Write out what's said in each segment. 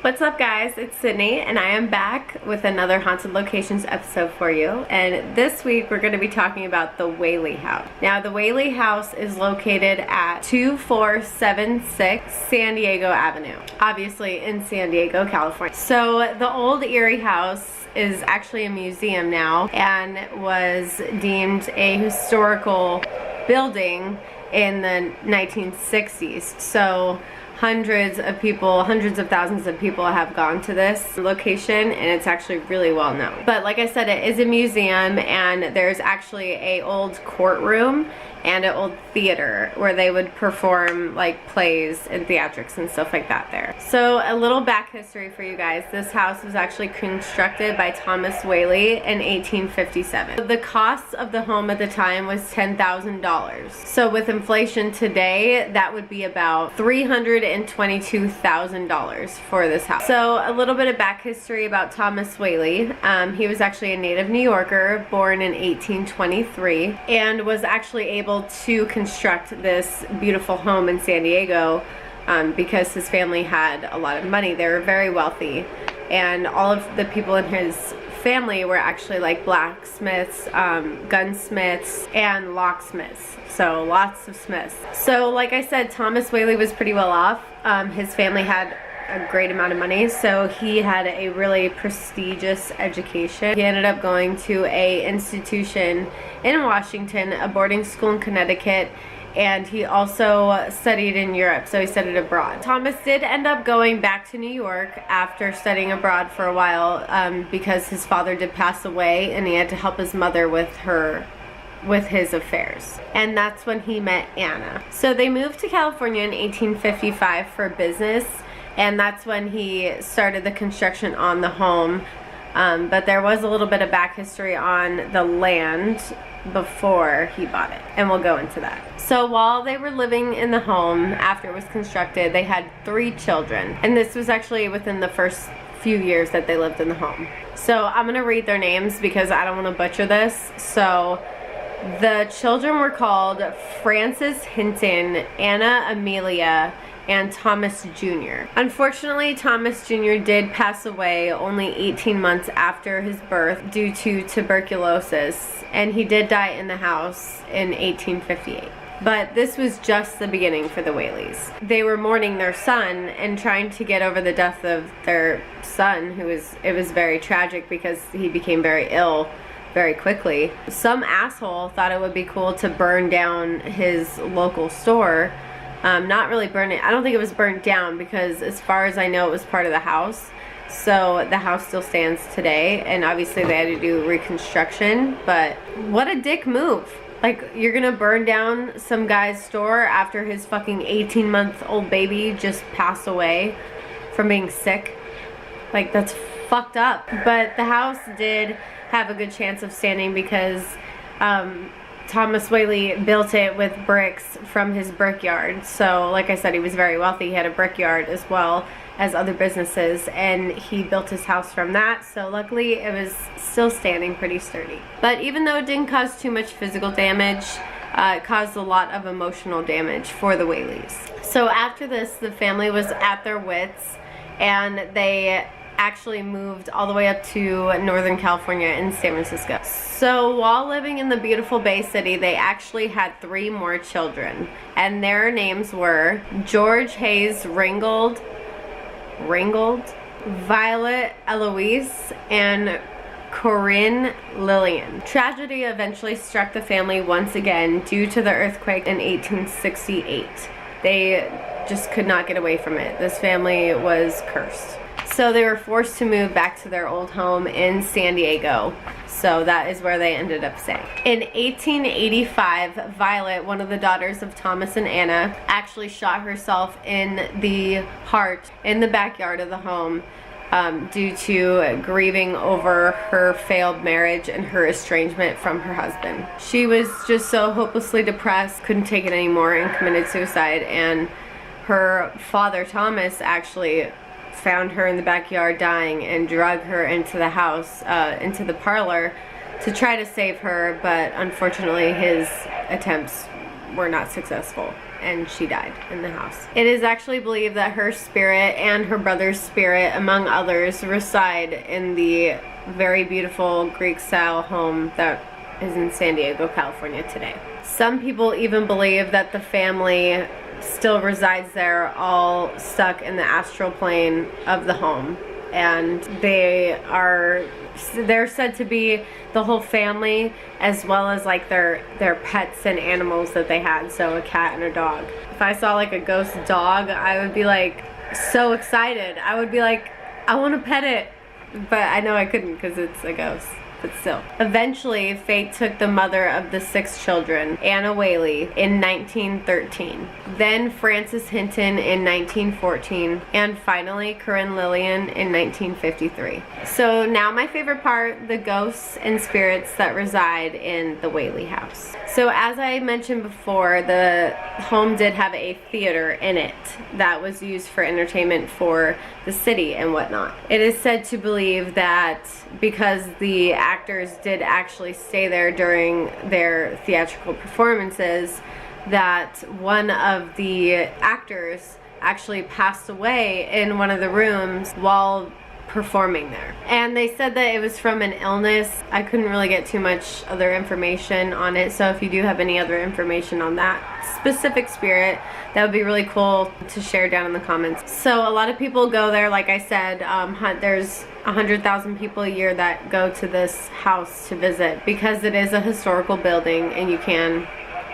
What's up guys, it's Sydney and I am back with another Haunted Locations episode for you, and this week we're going to be talking about the Whaley house. Now the Whaley house is located at 2476 San Diego Avenue, obviously in San Diego, California. So the old Erie house is actually a museum now and was deemed a historical building in the 1960s. So hundreds of thousands of people have gone to this location, and it's actually really well known. But like I said, it is a museum, and there's actually a old courtroom and an old theater where they would perform like plays and theatrics and stuff like that there. So a little back history for you guys. This house was actually constructed by Thomas Whaley in 1857. The cost of the home at the time was $10,000. So with inflation today, that would be about $322,000 for this house. So a little bit of back history about Thomas Whaley. He was actually a native New Yorker, born in 1823, and was actually able to construct this beautiful home in San Diego because his family had a lot of money. They were very wealthy, and all of the people in his family were actually like blacksmiths, gunsmiths, and locksmiths. So lots of smiths. So like I said, Thomas Whaley was pretty well off. His family had a great amount of money, so he had a really prestigious education. He ended up going to a institution in Washington, a boarding school in Connecticut, and he also studied in Europe, so he studied abroad. Thomas did end up going back to New York after studying abroad for a while because his father did pass away, and he had to help his mother with his affairs. And that's when he met Anna. So they moved to California in 1855 for business, and that's when he started the construction on the home. But there was a little bit of back history on the land before he bought it, and we'll go into that. So while they were living in the home after it was constructed, they had 3 children, and this was actually within the first few years that they lived in the home. So I'm gonna read their names because I don't want to butcher this. So the children were called Francis Hinton, Anna Amelia, and Thomas Jr. Unfortunately, Thomas Jr. did pass away only 18 months after his birth due to tuberculosis, and he did die in the house in 1858. But this was just the beginning for the Whaleys. They were mourning their son and trying to get over the death of their son, it was very tragic because he became very ill very quickly. Some asshole thought it would be cool to burn down his local store. Not really burn it. I don't think it was burnt down because as far as I know, it was part of the house. So the house still stands today, and obviously they had to do reconstruction, but what a dick move. Like, you're gonna burn down some guy's store after his fucking 18-month-old baby just passed away from being sick? Like, that's fucked up. But the house did have a good chance of standing because Thomas Whaley built it with bricks from his brickyard. So like I said, he was very wealthy. He had a brickyard as well as other businesses, and he built his house from that. So luckily it was still standing pretty sturdy. But even though it didn't cause too much physical damage, it caused a lot of emotional damage for the Whaleys. So after this, the family was at their wits, and they actually moved all the way up to Northern California in San Francisco. So while living in the beautiful Bay City, they actually had 3 more children, and their names were George Hayes Ringgold, Violet Eloise, and Corinne Lillian. Tragedy eventually struck the family once again due to the earthquake in 1868. They just could not get away from it. This family was cursed. So they were forced to move back to their old home in San Diego. So that is where they ended up staying. In 1885, Violet, one of the daughters of Thomas and Anna, actually shot herself in the heart in the backyard of the home due to grieving over her failed marriage and her estrangement from her husband. She was just so hopelessly depressed, couldn't take it anymore, and committed suicide. And her father, Thomas, actually found her in the backyard dying and drug her into the house, into the parlor to try to save her, but unfortunately his attempts were not successful. and she died in the house. It is actually believed that her spirit and her brother's spirit, among others, reside in the very beautiful Greek-style home that is in San Diego, California today. Some people even believe that the family still resides there, all stuck in the astral plane of the home, and they're said to be the whole family, as well as like their pets and animals that they had, so a cat and a dog. If I saw like a ghost dog, I would be like so excited. I would be like, I want to pet it, but I know I couldn't because it's a ghost. But still. Eventually, fate took the mother of the 6 children, Anna Whaley, in 1913. Then Frances Hinton in 1914. And finally, Corinne Lillian in 1953. So now my favorite part, the ghosts and spirits that reside in the Whaley house. So as I mentioned before, the home did have a theater in it that was used for entertainment for the city and whatnot. It is said to believe that because the actors did actually stay there during their theatrical performances, that one of the actors actually passed away in one of the rooms while performing there. And they said that it was from an illness. I couldn't really get too much other information on it, so if you do have any other information on that specific spirit, that would be really cool to share down in the comments. So a lot of people go there, like I said. There's 100,000 people a year that go to this house to visit because it is a historical building and you can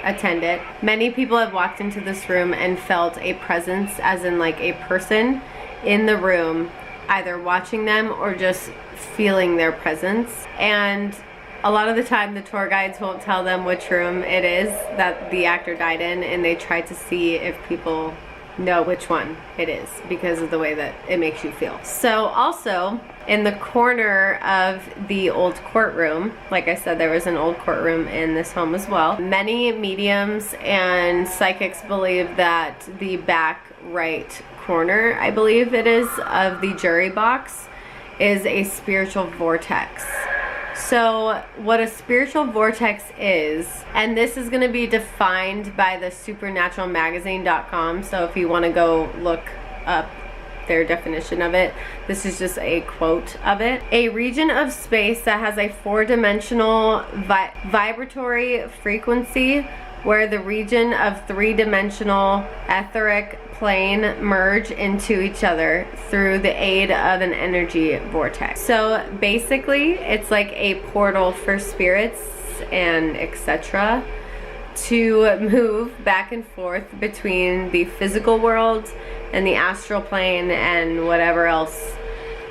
attend it. Many people have walked into this room and felt a presence, as in like a person in the room, either watching them or just feeling their presence. And a lot of the time the tour guides won't tell them which room it is that the actor died in, and they try to see if people know which one it is because of the way that it makes you feel. So also in the corner of the old courtroom, like I said, there was an old courtroom in this home as well. Many mediums and psychics believe that the back right corner, I believe it is, of the jury box is a spiritual vortex. So what a spiritual vortex is, and this is going to be defined by the supernaturalmagazine.com, so if you want to go look up their definition of it, this is just a quote of it. A region of space that has a 4-dimensional vibratory frequency where the region of 3-dimensional etheric plane merge into each other through the aid of an energy vortex. So basically it's like a portal for spirits and etc. to move back and forth between the physical world and the astral plane and whatever else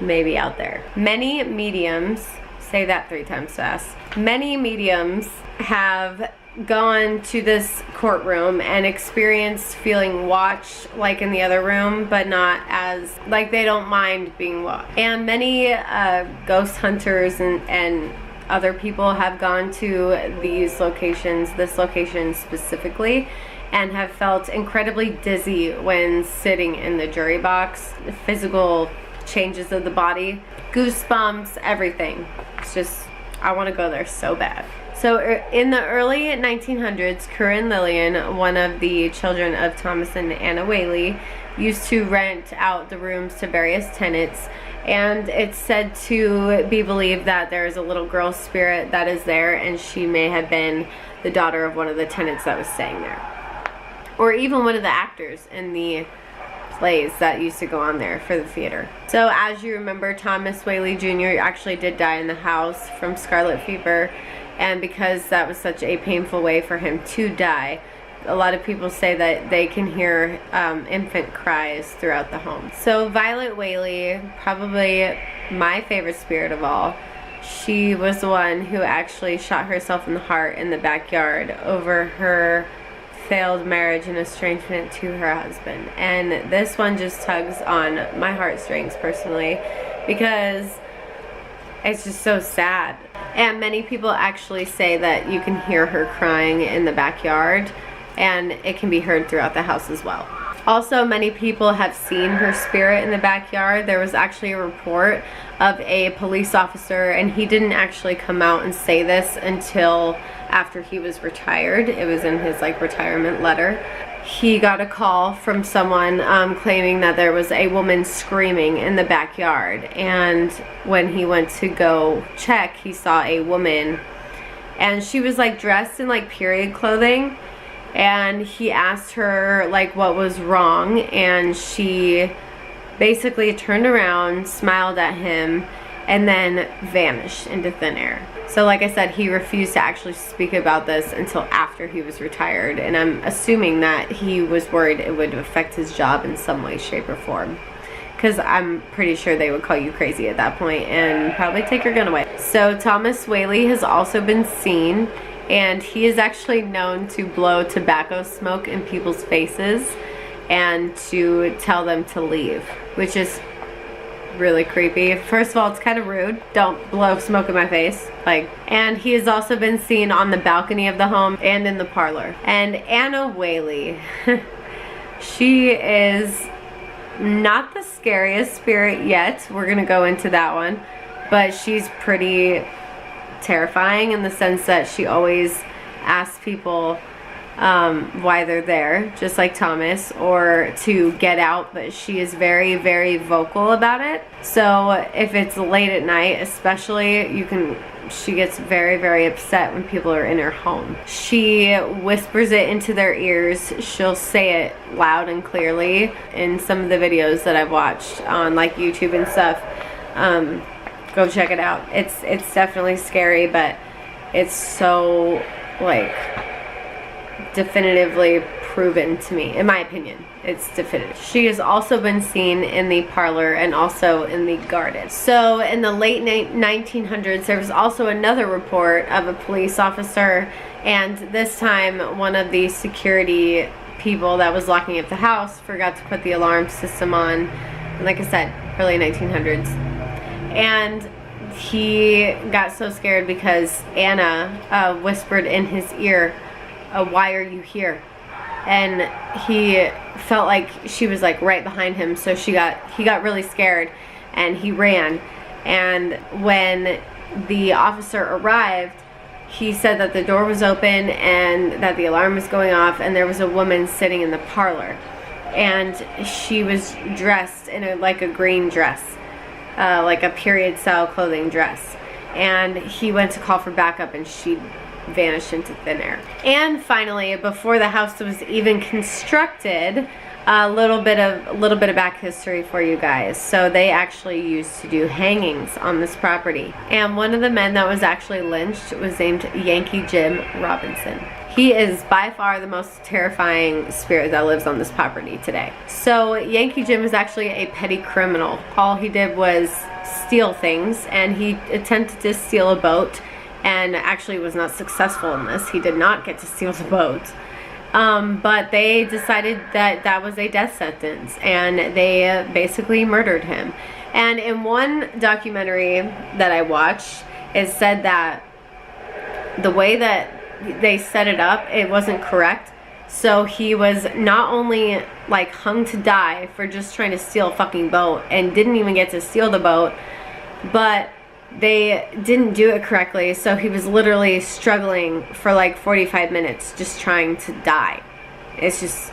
may be out there. Many mediums, say that 3 times fast, many mediums have gone to this courtroom and experienced feeling watched like in the other room, but not as, like, they don't mind being watched. And many ghost hunters and other people have gone to these locations, this location specifically, and have felt incredibly dizzy when sitting in the jury box. The physical changes of the body, goosebumps, everything. It's just, I want to go there so bad. So in the early 1900s, Corinne Lillian, one of the children of Thomas and Anna Whaley, used to rent out the rooms to various tenants, and it's said to be believed that there is a little girl spirit that is there, and she may have been the daughter of one of the tenants that was staying there, or even one of the actors in the plays that used to go on there for the theater. So as you remember, Thomas Whaley Jr. actually did die in the house from scarlet fever, and because that was such a painful way for him to die, a lot of people say that they can hear infant cries throughout the home. So Violet Whaley, probably my favorite spirit of all, she was the one who actually shot herself in the heart in the backyard over her failed marriage and estrangement to her husband. And this one just tugs on my heartstrings personally, because it's just so sad. And many people actually say that you can hear her crying in the backyard, and it can be heard throughout the house as well. Also, many people have seen her spirit in the backyard. There was actually a report of a police officer, and he didn't actually come out and say this until after he was retired. It was in his retirement letter. he got a call from someone claiming that there was a woman screaming in the backyard, and when he went to go check, he saw a woman, and she was like dressed in like period clothing, and he asked her like what was wrong, and she basically turned around, smiled at him, and then vanished into thin air. So like I said, he refused to actually speak about this until after he was retired, and I'm assuming that he was worried it would affect his job in some way, shape, or form, because I'm pretty sure they would call you crazy at that point and probably take your gun away. So Thomas Whaley has also been seen, and he is actually known to blow tobacco smoke in people's faces and to tell them to leave, which is really creepy. First of all, it's kind of rude. Don't blow smoke in my face. And he has also been seen on the balcony of the home and in the parlor. And Anna Whaley, she is not the scariest spirit yet. We're gonna go into that one, but she's pretty terrifying in the sense that she always asks people why they're there, just like Thomas, or to get out, but she is very, very vocal about it. So if it's late at night especially, she gets very, very upset when people are in her home. She whispers it into their ears. She'll say it loud and clearly in some of the videos that I've watched on like YouTube and stuff. Go check it out. It's definitely scary, but it's so like definitively proven to me. In my opinion, it's definitive. She has also been seen in the parlor and also in the garden. So in the late 1900s, there was also another report of a police officer, and this time one of the security people that was locking up the house forgot to put the alarm system on. And like I said, early 1900s. And he got so scared because Anna whispered in his ear, "Why are you here?" And he felt like she was like right behind him, so he got really scared and he ran. And when the officer arrived, he said that the door was open and that the alarm was going off, and there was a woman sitting in the parlor, and she was dressed in a green dress, like a period style clothing dress. And he went to call for backup, and she vanished into thin air. And finally, before the house was even constructed, a little bit of back history for you guys. So they actually used to do hangings on this property, and one of the men that was actually lynched was named Yankee Jim Robinson. He is by far the most terrifying spirit that lives on this property today. So Yankee Jim is actually a petty criminal. All he did was steal things, and he attempted to steal a boat and actually was not successful in this. He did not get to steal the boat. But they decided that that was a death sentence, and they basically murdered him. And in one documentary that I watched, it said that the way that they set it up, it wasn't correct. So he was not only like hung to die for just trying to steal a fucking boat and didn't even get to steal the boat, but they didn't do it correctly, so he was literally struggling for like 45 minutes just trying to die. It's just,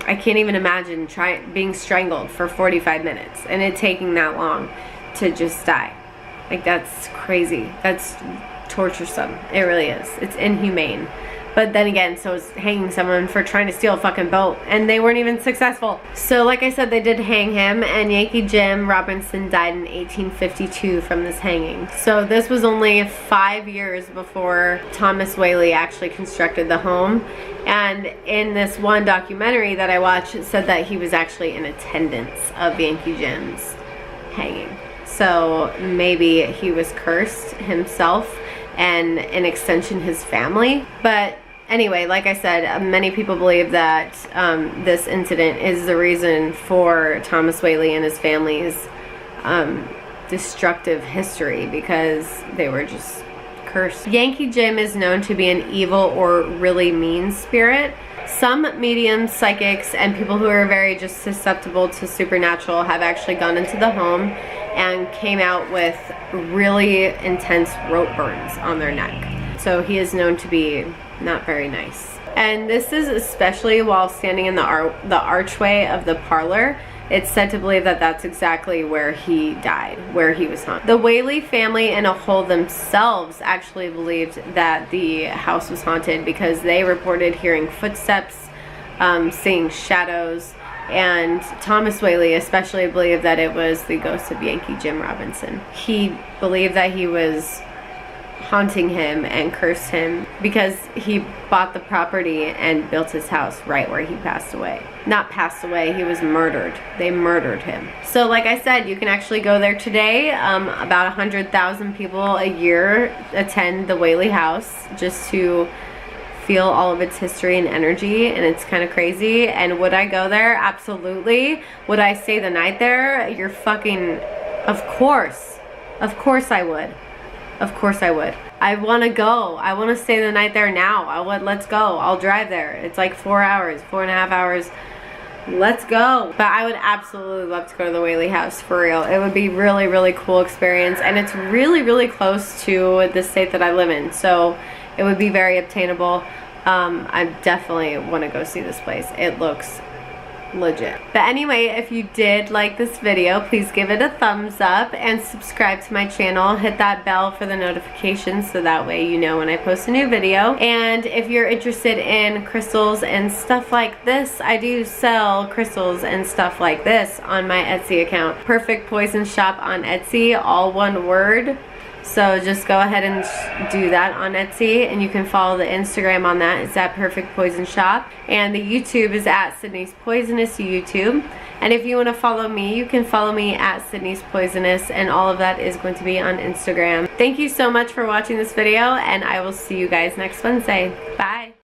I can't even imagine being strangled for 45 minutes and it taking that long to just die. Like, that's crazy. That's torturesome. It really is. It's inhumane. But then again, so is hanging someone for trying to steal a fucking boat, and they weren't even successful. So like I said, they did hang him, and Yankee Jim Robinson died in 1852 from this hanging. So this was only 5 years before Thomas Whaley actually constructed the home. And in this one documentary that I watched, it said that he was actually in attendance of Yankee Jim's hanging. So maybe he was cursed himself, and an extension his family. But anyway, like I said, many people believe that this incident is the reason for Thomas Whaley and his family's destructive history, because they were just cursed. Yankee Jim is known to be an evil or really mean spirit. Some mediums, psychics, and people who are very just susceptible to supernatural have actually gone into the home and came out with really intense rope burns on their neck. So he is known to be not very nice. And this is especially while standing in the archway of the parlor. It's said to believe that that's exactly where he died, where he was haunted. The Whaley family in a whole themselves actually believed that the house was haunted because they reported hearing footsteps, seeing shadows, and Thomas Whaley especially believed that it was the ghost of Yankee Jim Robinson. He believed that he was haunting him and cursed him because he bought the property and built his house right where he passed away. Not passed away, he was murdered. They murdered him. So like I said, you can actually go there today. About 100,000 people a year attend the Whaley house just to feel all of its history and energy, and it's kind of crazy. And would I go there? Absolutely. Would I stay the night there? You're fucking... Of course. Of course I would. Of course I would. I want to go. I want to stay the night there now. Let's go. I'll drive there. It's like 4 hours, 4.5 hours. Let's go. But I would absolutely love to go to the Whaley house, for real. It would be really, really cool experience. And it's really, really close to the state that I live in. So it would be very obtainable. I definitely want to go see this place. It looks legit. But anyway, if you did like this video, please give it a thumbs up and subscribe to my channel. Hit that bell for the notifications so that way you know when I post a new video. And if you're interested in crystals and stuff like this, I do sell crystals and stuff like this on my Etsy account. Perfect Poison Shop on Etsy, all one word. So just go ahead and do that on Etsy, and you can follow the Instagram on that. It's at Perfect Poison Shop, and the YouTube is at Sydney's Poisonous YouTube. And if you want to follow me, you can follow me at Sydney's Poisonous, and all of that is going to be on Instagram. Thank you so much for watching this video, and I will see you guys next Wednesday. Bye.